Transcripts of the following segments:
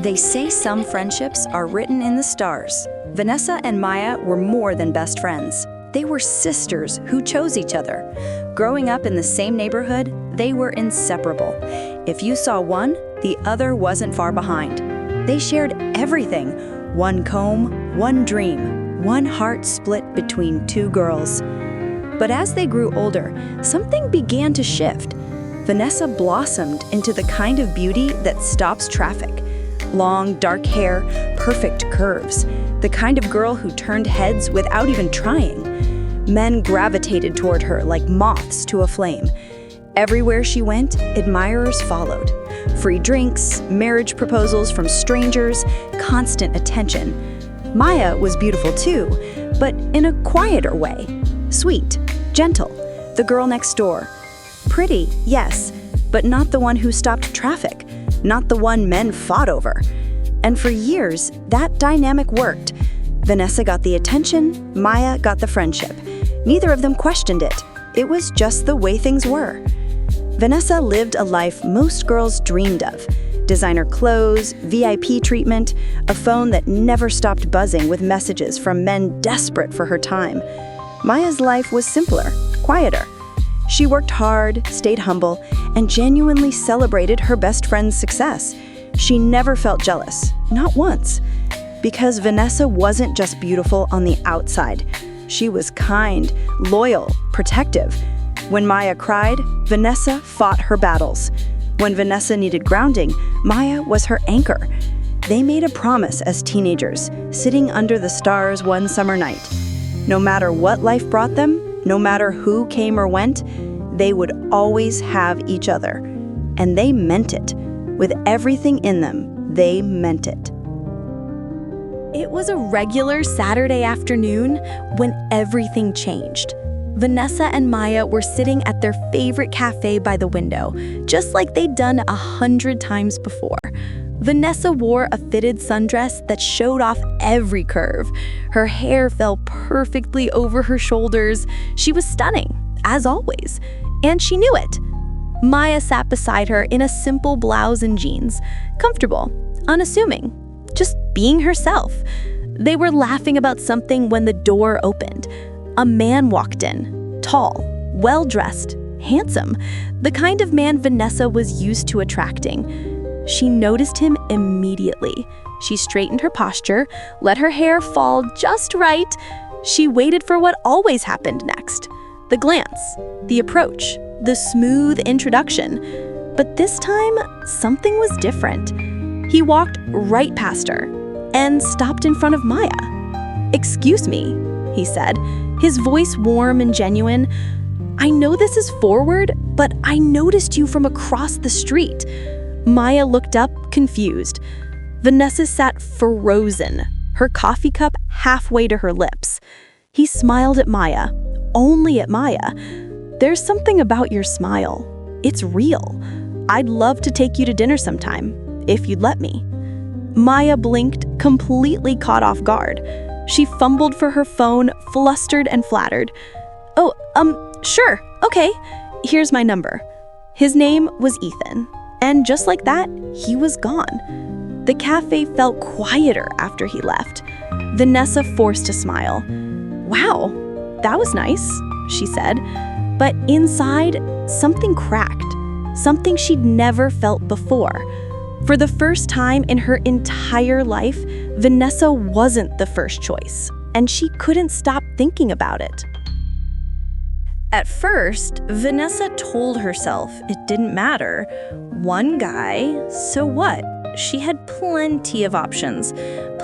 They say some friendships are written in the stars. Vanessa and Maya were more than best friends. They were sisters who chose each other. Growing up in the same neighborhood, they were inseparable. If you saw one, the other wasn't far behind. They shared everything: one comb, one dream, one heart split between two girls. But as they grew older, something began to shift. Vanessa blossomed into the kind of beauty that stops traffic. Long, dark hair, perfect curves. The kind of girl who turned heads without even trying. Men gravitated toward her like moths to a flame. Everywhere she went, admirers followed. Free drinks, marriage proposals from strangers, constant attention. Maya was beautiful too, but in a quieter way. Sweet, gentle, the girl next door. Pretty, yes, but not the one who stopped traffic, not the one men fought over. And for years, that dynamic worked. Vanessa got the attention, Maya got the friendship. Neither of them questioned it. It was just the way things were. Vanessa lived a life most girls dreamed of. Designer clothes, VIP treatment, a phone that never stopped buzzing with messages from men desperate for her time. Maya's life was simpler, quieter. She worked hard, stayed humble, and genuinely celebrated her best friend's success. She never felt jealous, not once. Because Vanessa wasn't just beautiful on the outside. She was kind, loyal, protective. When Maya cried, Vanessa fought her battles. When Vanessa needed grounding, Maya was her anchor. They made a promise as teenagers, sitting under the stars one summer night. No matter what life brought them, no matter who came or went, they would always have each other. And they meant it. With everything in them, they meant it. It was a regular Saturday afternoon when everything changed. Vanessa and Maya were sitting at their favorite cafe by the window, just like they'd done 100 times before. Vanessa wore a fitted sundress that showed off every curve. Her hair fell perfectly over her shoulders. She was stunning, as always, and she knew it. Maya sat beside her in a simple blouse and jeans, comfortable, unassuming, just being herself. They were laughing about something when the door opened. A man walked in, tall, well-dressed, handsome, the kind of man Vanessa was used to attracting. She noticed him immediately. She straightened her posture, let her hair fall just right. She waited for what always happened next. The glance, the approach, the smooth introduction. But this time, something was different. He walked right past her and stopped in front of Maya. "Excuse me," he said, his voice warm and genuine. "I know this is forward, but I noticed you from across the street." Maya looked up, confused. Vanessa sat frozen, her coffee cup halfway to her lips. He smiled at Maya, only at Maya. "There's something about your smile. It's real. I'd love to take you to dinner sometime, if you'd let me." Maya blinked, completely caught off guard. She fumbled for her phone, flustered and flattered. "Oh, sure, okay. Here's my number." His name was Ethan. And just like that, he was gone. The cafe felt quieter after he left. Vanessa forced a smile. "Wow, that was nice," she said. But inside, something cracked, something she'd never felt before. For the first time in her entire life, Vanessa wasn't the first choice, and she couldn't stop thinking about it. At first, Vanessa told herself it didn't matter. One guy, so what? She had plenty of options,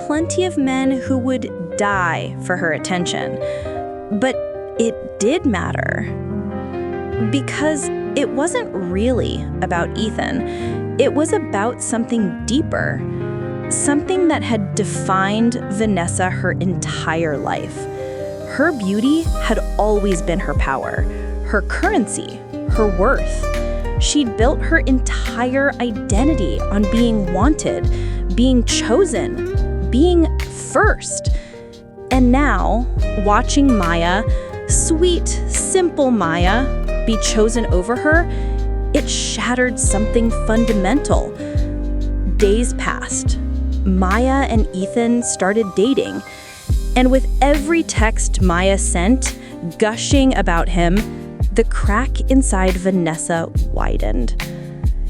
plenty of men who would die for her attention. But it did matter. Because it wasn't really about Ethan. It was about something deeper, something that had defined Vanessa her entire life. Her beauty had always been her power, her currency, her worth. She'd built her entire identity on being wanted, being chosen, being first. And now, watching Maya, sweet, simple Maya, be chosen over her, it shattered something fundamental. Days passed. Maya and Ethan started dating. And with every text Maya sent, gushing about him, the crack inside Vanessa widened.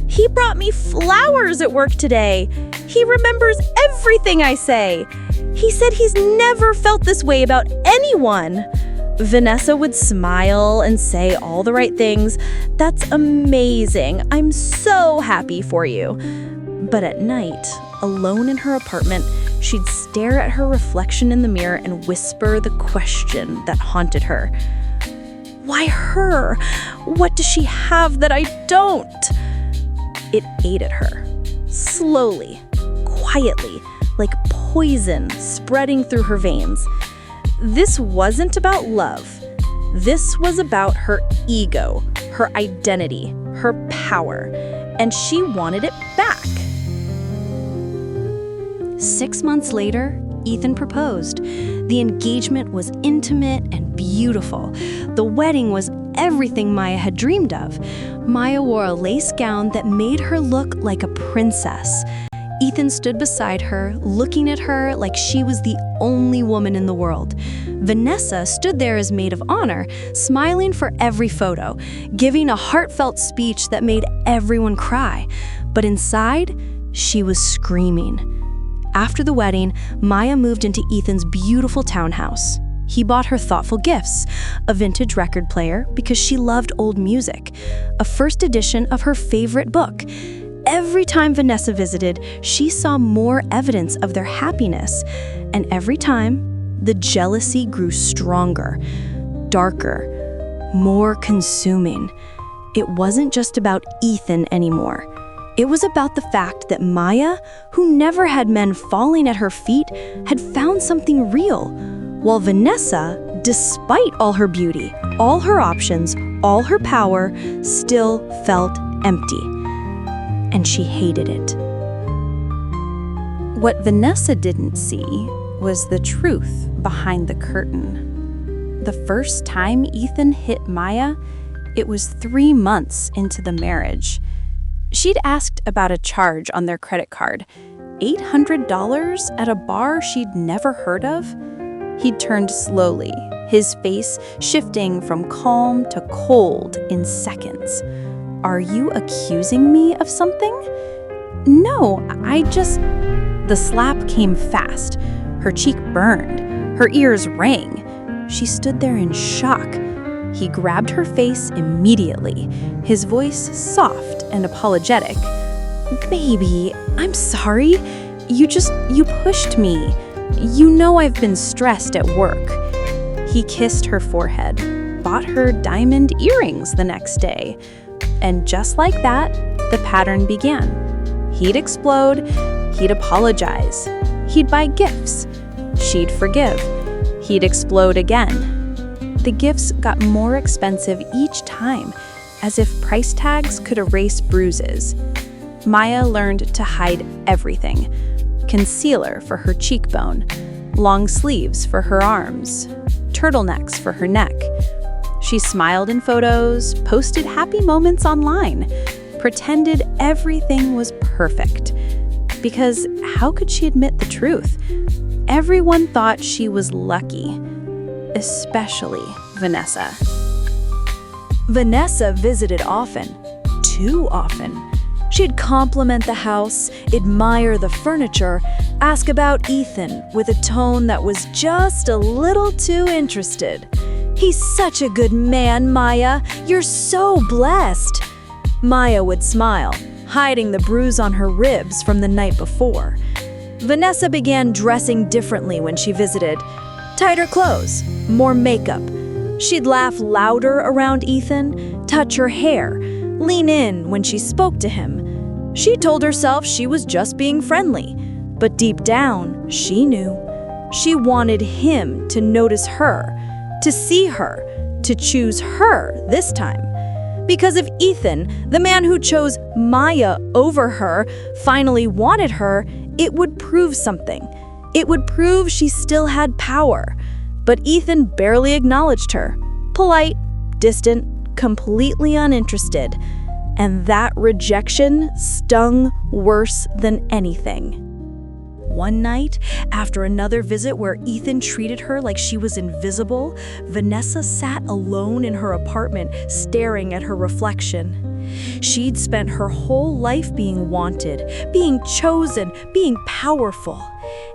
"He brought me flowers at work today. He remembers everything I say. He said he's never felt this way about anyone." Vanessa would smile and say all the right things. "That's amazing. I'm so happy for you." But at night, alone in her apartment, she'd stare at her reflection in the mirror and whisper the question that haunted her. "Why her? What does she have that I don't?" It ate at her, slowly, quietly, like poison spreading through her veins. This wasn't about love. This was about her ego, her identity, her power, and she wanted it back. 6 months later, Ethan proposed. The engagement was intimate and beautiful. The wedding was everything Maya had dreamed of. Maya wore a lace gown that made her look like a princess. Ethan stood beside her, looking at her like she was the only woman in the world. Vanessa stood there as maid of honor, smiling for every photo, giving a heartfelt speech that made everyone cry. But inside, she was screaming. After the wedding, Maya moved into Ethan's beautiful townhouse. He bought her thoughtful gifts, a vintage record player because she loved old music, a first edition of her favorite book. Every time Vanessa visited, she saw more evidence of their happiness. And every time, the jealousy grew stronger, darker, more consuming. It wasn't just about Ethan anymore. It was about the fact that Maya, who never had men falling at her feet, had found something real, while Vanessa, despite all her beauty, all her options, all her power, still felt empty. And she hated it. What Vanessa didn't see was the truth behind the curtain. The first time Ethan hit Maya, it was 3 months into the marriage. She'd asked about a charge on their credit card, $800 at a bar she'd never heard of. He turned slowly, his face shifting from calm to cold in seconds. "Are you accusing me of something?" "No, The slap came fast. Her cheek burned. Her ears rang. She stood there in shock. He grabbed her face immediately, his voice soft and apologetic. "Baby, I'm sorry. You pushed me. You know I've been stressed at work." He kissed her forehead, bought her diamond earrings the next day. And just like that, the pattern began. He'd explode, he'd apologize, he'd buy gifts, she'd forgive, he'd explode again. The gifts got more expensive each time, as if price tags could erase bruises. Maya learned to hide everything. Concealer for her cheekbone, long sleeves for her arms, turtlenecks for her neck. She smiled in photos, posted happy moments online, pretended everything was perfect. Because how could she admit the truth? Everyone thought she was lucky, especially Vanessa. Vanessa visited often, too often. She'd compliment the house, admire the furniture, ask about Ethan with a tone that was just a little too interested. "He's such a good man, Maya. You're so blessed." Maya would smile, hiding the bruise on her ribs from the night before. Vanessa began dressing differently when she visited. Tighter clothes, more makeup. She'd laugh louder around Ethan, touch her hair, lean in when she spoke to him. She told herself she was just being friendly, but deep down, she knew. She wanted him to notice her, to see her, to choose her this time. Because if Ethan, the man who chose Maya over her, finally wanted her, it would prove something. It would prove she still had power. But Ethan barely acknowledged her. Polite, distant, completely uninterested. And that rejection stung worse than anything. One night, after another visit where Ethan treated her like she was invisible, Vanessa sat alone in her apartment, staring at her reflection. She'd spent her whole life being wanted, being chosen, being powerful.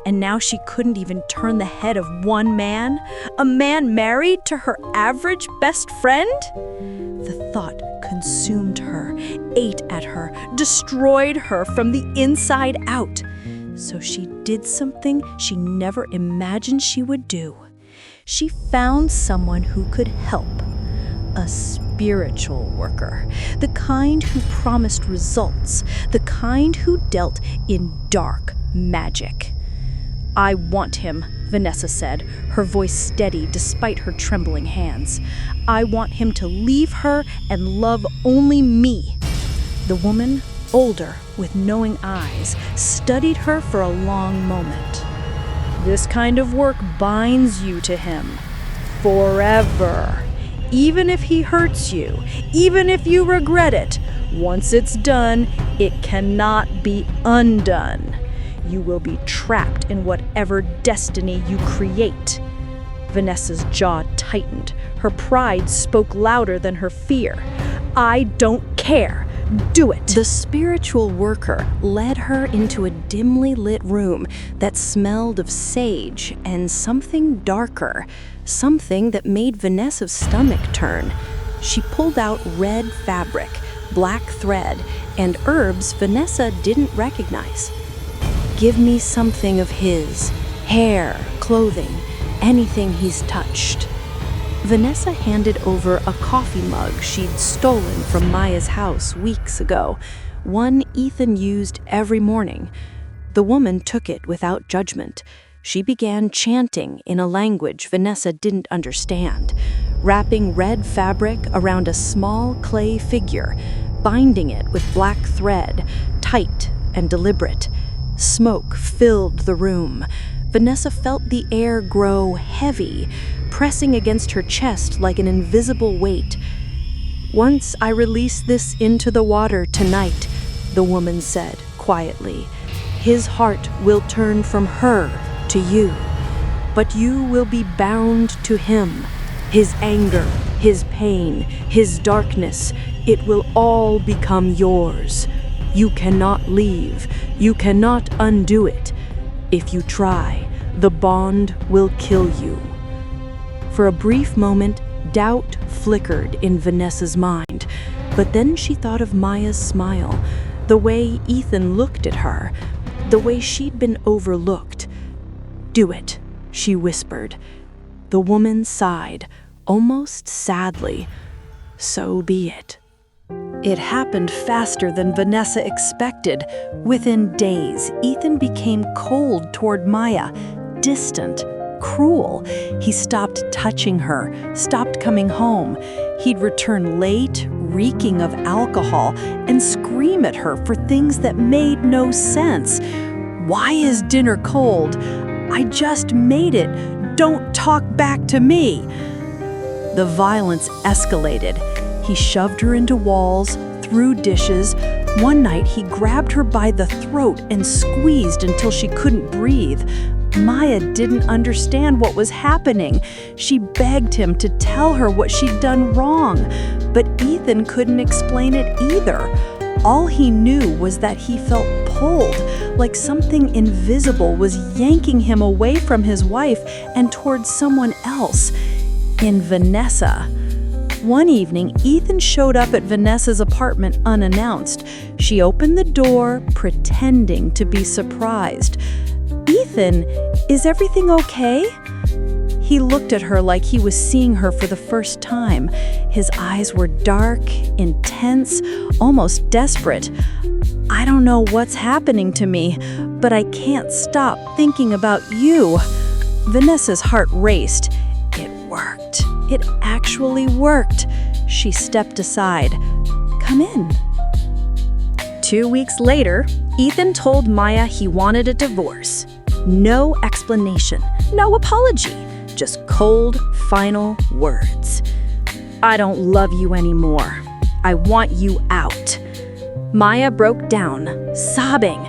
And now she couldn't even turn the head of one man, a man married to her average best friend? The thought consumed her, ate at her, destroyed her from the inside out. So she did something she never imagined she would do. She found someone who could help. A spiritual worker, the kind who promised results, the kind who dealt in dark magic. "I want him," Vanessa said, her voice steady despite her trembling hands. "I want him to leave her and love only me." The woman, older, with knowing eyes, studied her for a long moment. "This kind of work binds you to him. Forever. Even if he hurts you, even if you regret it, once it's done, it cannot be undone. You will be trapped in whatever destiny you create." Vanessa's jaw tightened. Her pride spoke louder than her fear. "I don't care. Do it." The spiritual worker led her into a dimly lit room that smelled of sage and something darker, something that made Vanessa's stomach turn. She pulled out red fabric, black thread, and herbs Vanessa didn't recognize. "Give me something of his, hair, clothing, anything he's touched." Vanessa handed over a coffee mug she'd stolen from Maya's house weeks ago, one Ethan used every morning. The woman took it without judgment. She began chanting in a language Vanessa didn't understand, wrapping red fabric around a small clay figure, binding it with black thread, tight and deliberate. Smoke filled the room. Vanessa felt the air grow heavy, pressing against her chest like an invisible weight. "Once I release this into the water tonight," the woman said quietly, "his heart will turn from her to you. But you will be bound to him. His anger, his pain, his darkness, it will all become yours. You cannot leave. You cannot undo it. If you try, the bond will kill you." For a brief moment, doubt flickered in Vanessa's mind, but then she thought of Maya's smile, the way Ethan looked at her, the way she'd been overlooked. "Do it," she whispered. The woman sighed, almost sadly. So be it. It happened faster than Vanessa expected. Within days, Ethan became cold toward Maya, distant, cruel. He stopped touching her, stopped coming home. He'd return late, reeking of alcohol, and scream at her for things that made no sense. "Why is dinner cold? I just made it. Don't talk back to me." The violence escalated. He shoved her into walls, threw dishes. One night, he grabbed her by the throat and squeezed until she couldn't breathe. Maya didn't understand what was happening. She begged him to tell her what she'd done wrong, but Ethan couldn't explain it either. All he knew was that he felt pulled, like something invisible was yanking him away from his wife and towards someone else. In Vanessa. One evening, Ethan showed up at Vanessa's apartment unannounced. She opened the door, pretending to be surprised. "Ethan, is everything okay?" He looked at her like he was seeing her for the first time. His eyes were dark, intense, almost desperate. "I don't know what's happening to me, but I can't stop thinking about you." Vanessa's heart raced. It worked. It actually worked. She stepped aside. "Come in." 2 weeks later, Ethan told Maya he wanted a divorce. No explanation, no apology, just cold, final words. "I don't love you anymore. I want you out." Maya broke down, sobbing.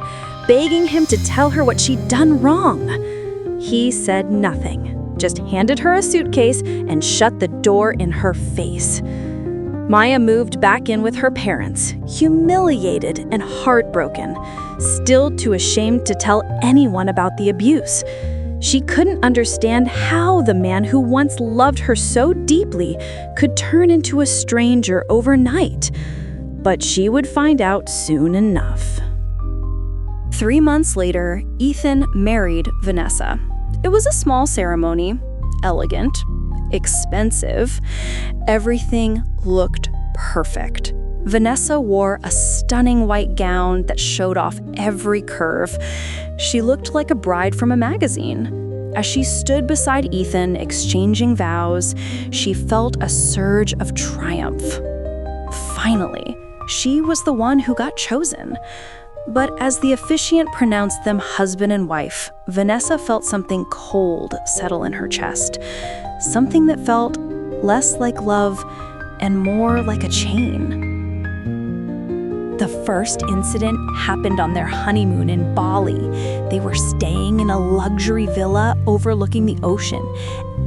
begging him to tell her what she'd done wrong. He said nothing, just handed her a suitcase and shut the door in her face. Maya moved back in with her parents, humiliated and heartbroken, still too ashamed to tell anyone about the abuse. She couldn't understand how the man who once loved her so deeply could turn into a stranger overnight. But she would find out soon enough. 3 months later, Ethan married Vanessa. It was a small ceremony, elegant, expensive. Everything looked perfect. Vanessa wore a stunning white gown that showed off every curve. She looked like a bride from a magazine. As she stood beside Ethan, exchanging vows, she felt a surge of triumph. Finally, she was the one who got chosen. But as the officiant pronounced them husband and wife, Vanessa felt something cold settle in her chest. Something that felt less like love and more like a chain. The first incident happened on their honeymoon in Bali. They were staying in a luxury villa overlooking the ocean.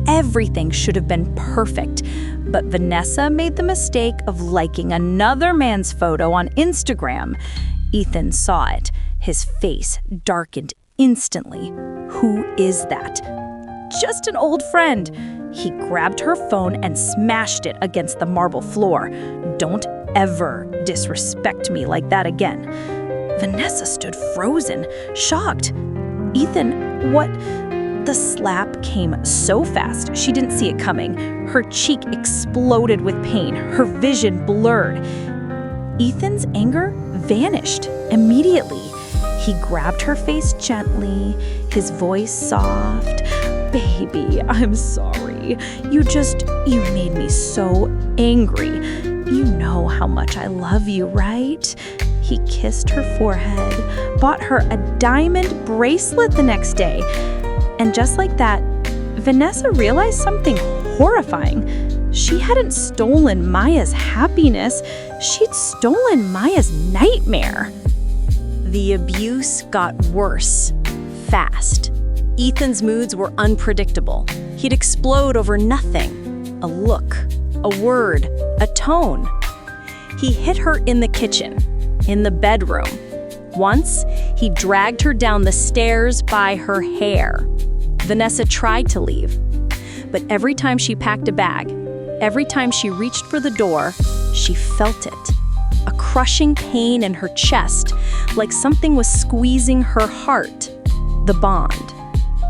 Everything should have been perfect, but Vanessa made the mistake of liking another man's photo on Instagram. Ethan saw it. His face darkened instantly. Who is that? Just an old friend. He grabbed her phone and smashed it against the marble floor. Don't ever disrespect me like that again. Vanessa stood frozen, shocked. Ethan, what? The slap came so fast she didn't see it coming. Her cheek exploded with pain, her vision blurred. Ethan's anger vanished immediately. He grabbed her face gently, his voice soft. "Baby, I'm sorry. You made me so angry. You know how much I love you, right?" He kissed her forehead, bought her a diamond bracelet the next day. And just like that, Vanessa realized something horrifying. She hadn't stolen Maya's happiness. She'd stolen Maya's nightmare. The abuse got worse, fast. Ethan's moods were unpredictable. He'd explode over nothing. A look, a word, a tone. He hit her in the kitchen, in the bedroom. Once, he dragged her down the stairs by her hair. Vanessa tried to leave, but every time she packed a bag, every time she reached for the door, she felt it. A crushing pain in her chest, like something was squeezing her heart. The bond.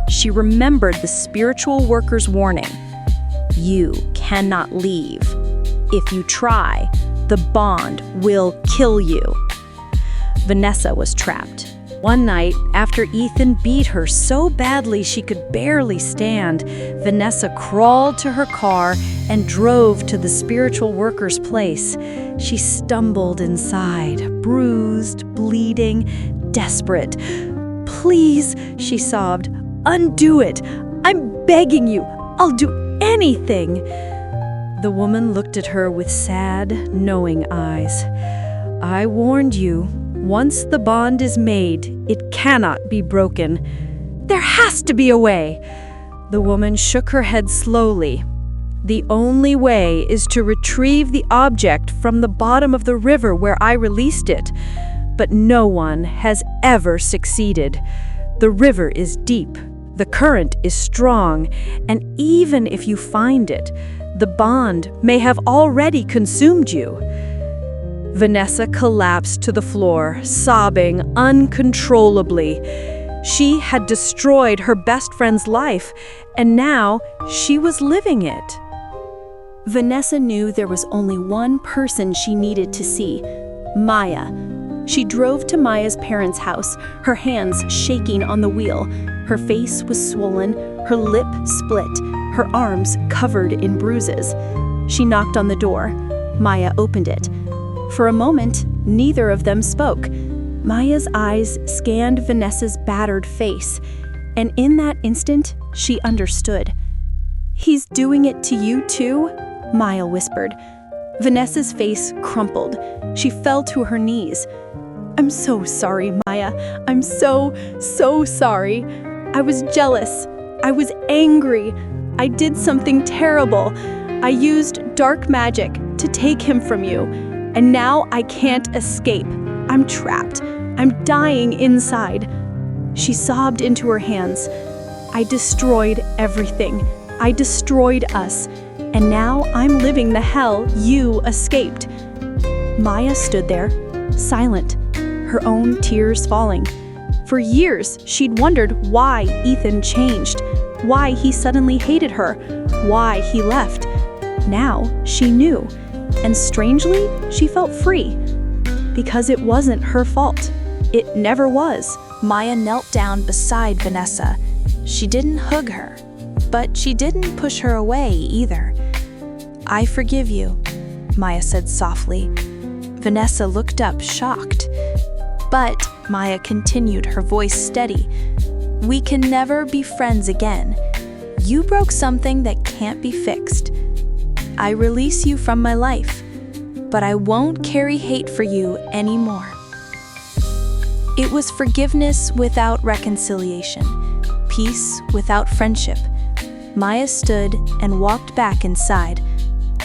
She remembered the spiritual worker's warning. You cannot leave. If you try, the bond will kill you. Vanessa was trapped. One night, after Ethan beat her so badly she could barely stand, Vanessa crawled to her car and drove to the spiritual worker's place. She stumbled inside, bruised, bleeding, desperate. "Please," she sobbed, "undo it. I'm begging you. I'll do anything." The woman looked at her with sad, knowing eyes. "I warned you. Once the bond is made, it cannot be broken. There has to be a way." The woman shook her head slowly. "The only way is to retrieve the object from the bottom of the river where I released it. But no one has ever succeeded. The river is deep, the current is strong, and even if you find it, the bond may have already consumed you." Vanessa collapsed to the floor, sobbing uncontrollably. She had destroyed her best friend's life, and now she was living it. Vanessa knew there was only one person she needed to see, Maya. She drove to Maya's parents' house, her hands shaking on the wheel. Her face was swollen, her lip split, her arms covered in bruises. She knocked on the door. Maya opened it. For a moment, neither of them spoke. Maya's eyes scanned Vanessa's battered face, and in that instant, she understood. "He's doing it to you too?" Maya whispered. Vanessa's face crumpled. She fell to her knees. I'm so sorry, Maya. I'm so sorry. I was jealous. I was angry. I did something terrible. I used dark magic to take him from you. And now I can't escape. I'm trapped. I'm dying inside. She sobbed into her hands. I destroyed everything. I destroyed us. And now I'm living the hell you escaped. Maya stood there, silent, her own tears falling. For years, she'd wondered why Ethan changed, why he suddenly hated her, why he left. Now she knew, and strangely, she felt free. Because it wasn't her fault. It never was. Maya knelt down beside Vanessa. She didn't hug her, but she didn't push her away either. "I forgive you," Maya said softly. Vanessa looked up, shocked. "But," Maya continued, her voice steady, "we can never be friends again. You broke something that can't be fixed. I release you from my life, but I won't carry hate for you anymore." It was forgiveness without reconciliation, peace without friendship. Maya stood and walked back inside.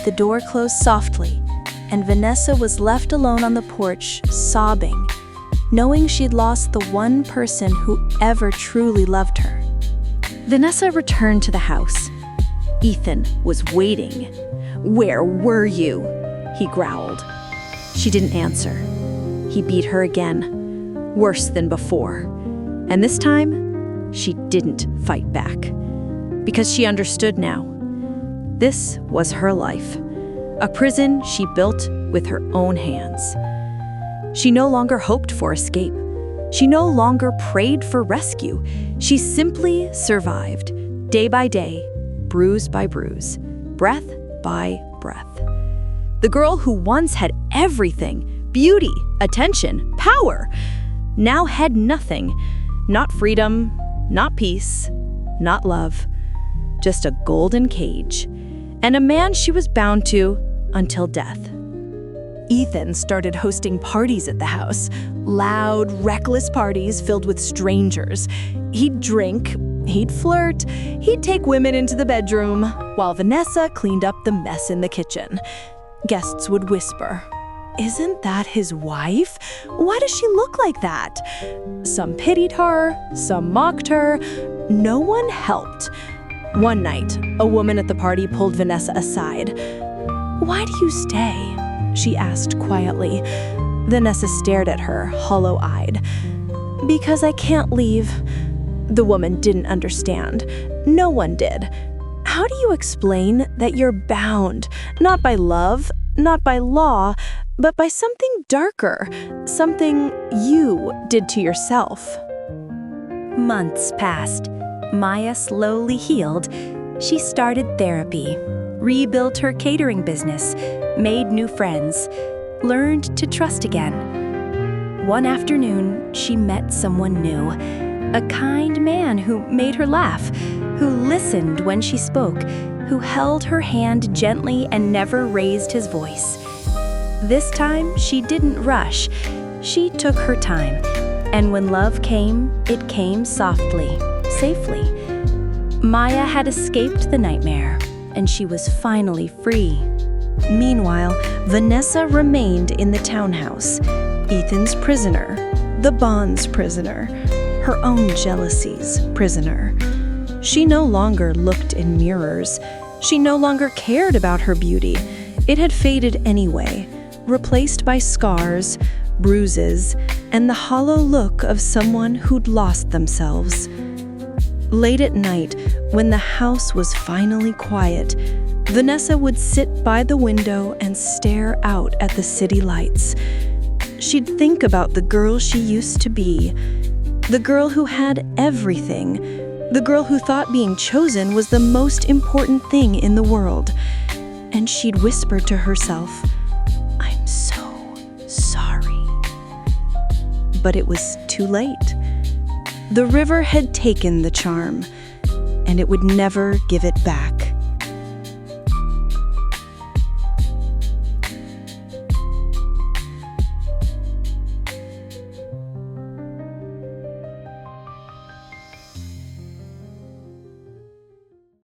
The door closed softly, and Vanessa was left alone on the porch, sobbing, knowing she'd lost the one person who ever truly loved her. Vanessa returned to the house. Ethan was waiting. "Where were you?" he growled. She didn't answer. He beat her again, worse than before. And this time, she didn't fight back. Because she understood now. This was her life, a prison she built with her own hands. She no longer hoped for escape. She no longer prayed for rescue. She simply survived, day by day, bruise by bruise, breath by breath. The girl who once had everything, beauty, attention, power, now had nothing. Not freedom, not peace, not love, just a golden cage, and a man she was bound to until death. Ethan started hosting parties at the house, loud, reckless parties filled with strangers. He'd drink, he'd flirt, he'd take women into the bedroom, while Vanessa cleaned up the mess in the kitchen. Guests would whisper, "Isn't that his wife? Why does she look like that?" Some pitied her, some mocked her. No one helped. One night, a woman at the party pulled Vanessa aside. "Why do you stay?" she asked quietly. Vanessa stared at her, hollow-eyed. "Because I can't leave." The woman didn't understand. No one did. How do you explain that you're bound, not by love, not by law, but by something darker, something you did to yourself? Months passed. Maya slowly healed. She started therapy, rebuilt her catering business, made new friends, learned to trust again. One afternoon, she met someone new, a kind man who made her laugh, who listened when she spoke, who held her hand gently and never raised his voice. This time, she didn't rush. She took her time. And when love came, it came softly, safely. Maya had escaped the nightmare, and she was finally free. Meanwhile, Vanessa remained in the townhouse, Ethan's prisoner, the bond's prisoner, her own jealousy's prisoner. She no longer looked in mirrors. She no longer cared about her beauty. It had faded anyway, replaced by scars, bruises, and the hollow look of someone who'd lost themselves. Late at night, when the house was finally quiet, Vanessa would sit by the window and stare out at the city lights. She'd think about the girl she used to be, the girl who had everything, the girl who thought being chosen was the most important thing in the world. And she'd whisper to herself, "I'm so sorry." But it was too late. The river had taken the charm, and it would never give it back.